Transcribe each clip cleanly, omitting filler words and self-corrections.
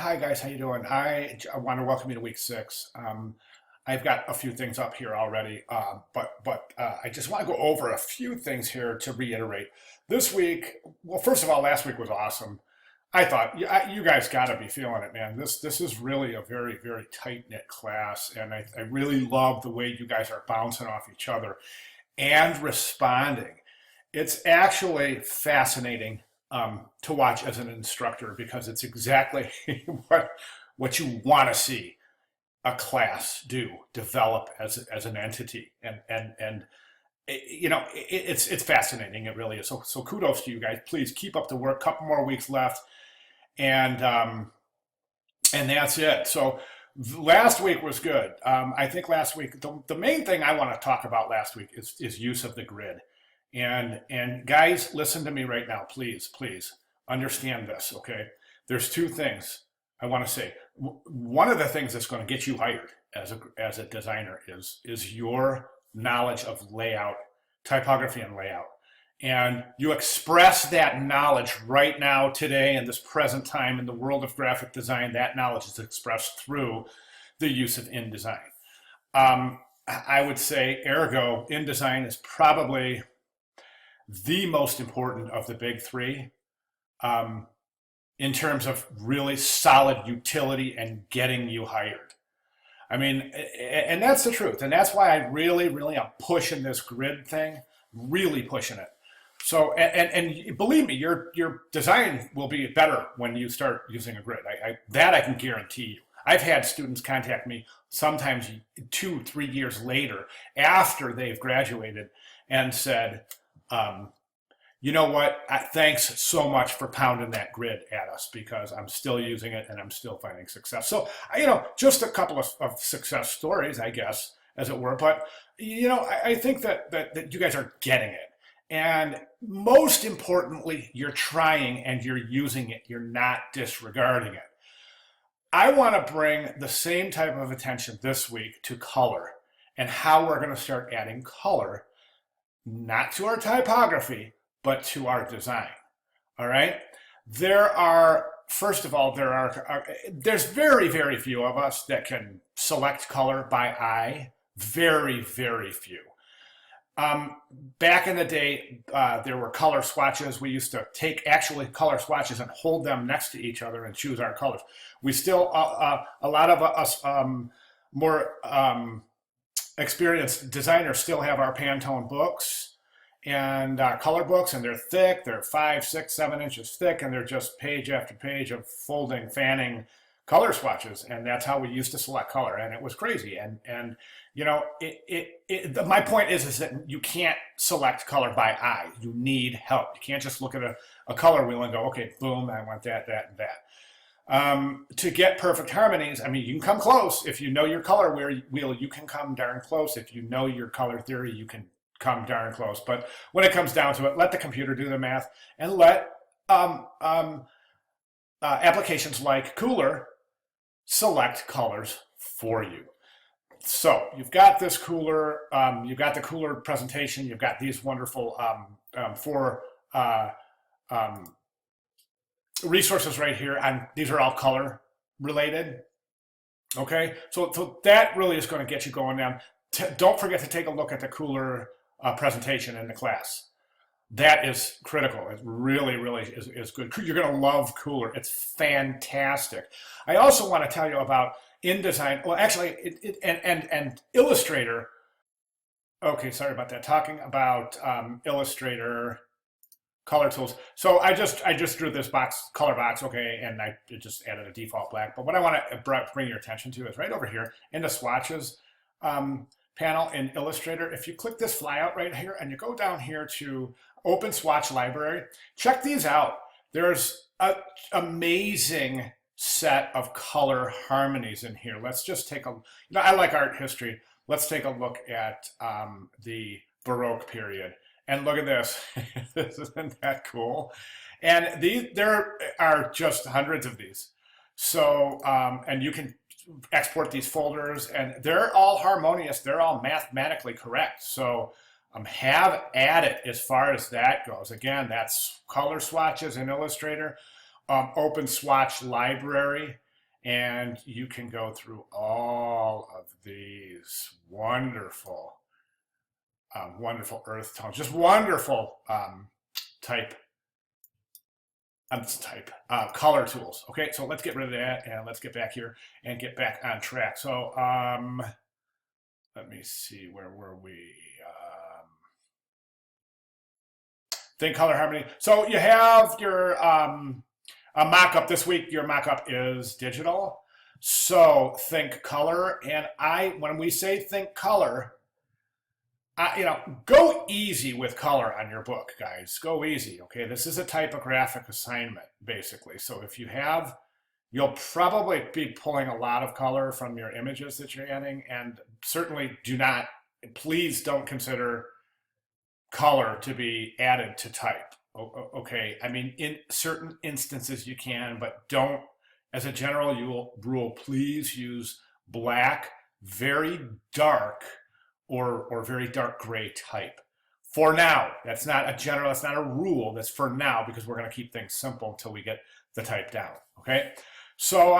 Hi guys, how you doing? I want to welcome you to week 6. I've got a few things up here already, but I just want to go over a few things here to reiterate. This week, well, first of all, last week was awesome. I thought you guys got to be feeling it, man. This is really a very tight knit class, and I really love the way you guys are bouncing off each other and responding. It's actually fascinating to watch as an instructor because it's exactly what you want to see a class develop as an entity, and it's fascinating. It really is. So kudos to you guys. Please keep up the work. Couple more weeks left, and that's it. So last week was good. I think last week the main thing I want to talk about last week is use of the grid. And guys, listen to me right now, please understand this, okay? There's two things I want to say. One of the things that's going to get you hired as a designer is your knowledge of layout, typography and layout. And you express that knowledge right now, today, in this present time, in the world of graphic design. That knowledge is expressed through the use of InDesign. I would say, ergo, InDesign is probably the most important of the big three in terms of really solid utility and getting you hired. I mean, and that's the truth. And that's why I really am pushing this grid thing, really pushing it. So, and believe me, your design will be better when you start using a grid. That I can guarantee you. I've had students contact me sometimes 2-3 years later after they've graduated and said, you know what? Thanks so much for pounding that grid at us because I'm still using it and I'm still finding success. So, just a couple of success stories, I guess, as it were. But, I think that you guys are getting it. And most importantly, you're trying and you're using it. You're not disregarding it. I want to bring the same type of attention this week to color and how we're going to start adding color, not to our typography, but to our design. All right. First of all, there's very few of us that can select color by eye. Very few. Back in the day, there were color swatches. We used to take actually color swatches and hold them next to each other and choose our colors. We still, a lot of us more experienced designers still have our Pantone books and color books, and they're thick. They're 5, 6, 7 inches thick, and they're just page after page of folding, fanning color swatches, and that's how we used to select color, and it was crazy. And my point is that you can't select color by eye. You need help. You can't just look at a color wheel and go, okay, boom, I want that, and that. To get perfect harmonies, I mean, you can come close. If you know your color wheel, you can come darn close. If you know your color theory, you can come darn close. But when it comes down to it, let the computer do the math and let applications like Cooler select colors for you. So you've got this Cooler, you've got the Cooler presentation, you've got these wonderful 4 resources right here, and these are all color related. Okay, so that really is going to get you going down. Don't forget to take a look at the Cooler presentation in the class. That is critical. It really is good. You're going to love Cooler. It's fantastic. I also want to tell you about InDesign. Well, actually, and Illustrator. Okay, sorry about that. Talking about Illustrator color tools. So I just drew this color box, okay, and I just added a default black. But what I want to bring your attention to is right over here in the swatches panel in Illustrator. If you click this flyout right here and you go down here to Open Swatch Library, check these out. There's an amazing set of color harmonies in here. Let's just take I like art history. Let's take a look at the Baroque period. And look at this. Isn't that cool? And there are just hundreds of these. So, and you can export these folders, and they're all harmonious. They're all mathematically correct. So have at it as far as that goes. Again, that's color swatches in Illustrator, Open Swatch Library and you can go through all of these wonderful, wonderful earth tones, just wonderful type color tools. Okay, so let's get rid of that and let's get back here and get back on track. So let me see, where were we? Think color harmony. So you have your a mock-up this week. Your mock-up is digital. So think color, and when we say think color, go easy with color on your book, guys. Go easy, okay? This is a typographic assignment, basically. So if you have, you'll probably be pulling a lot of color from your images that you're adding, and certainly please don't consider color to be added to type. Okay, I mean, in certain instances you can, but don't, as a general rule, please use black, very dark, or very dark gray type. For now, that's not a rule, that's for now, because we're gonna keep things simple until we get the type down, okay? So,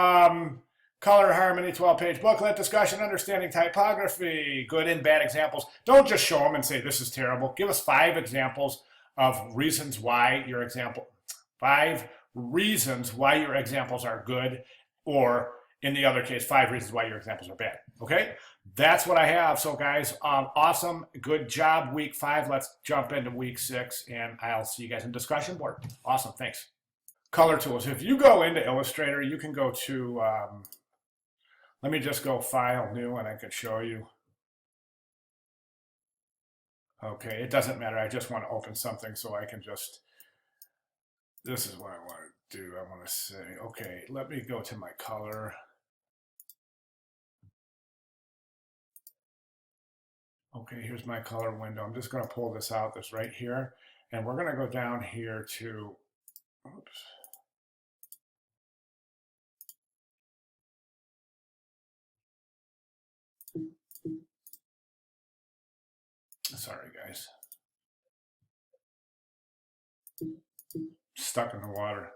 color harmony, 12-page booklet, discussion, understanding typography, good and bad examples. Don't just show them and say, this is terrible. Give us 5 examples of reasons why your examples are good, or in the other case, 5 reasons why your examples are bad. Okay, that's what I have. So guys, awesome, good job, week 5. Let's jump into week 6, and I'll see you guys in discussion board. Awesome, thanks. Color tools. If you go into Illustrator, you can go to, let me just go File, New, and I can show you. Okay, it doesn't matter. I just want to open something so I can just, this is what I want to do. I want to say, okay, let me go to my color. Okay, here's my color window. I'm just going to pull this out, this right here, and we're going to go down here to, oops. Sorry, guys. Stuck in the water.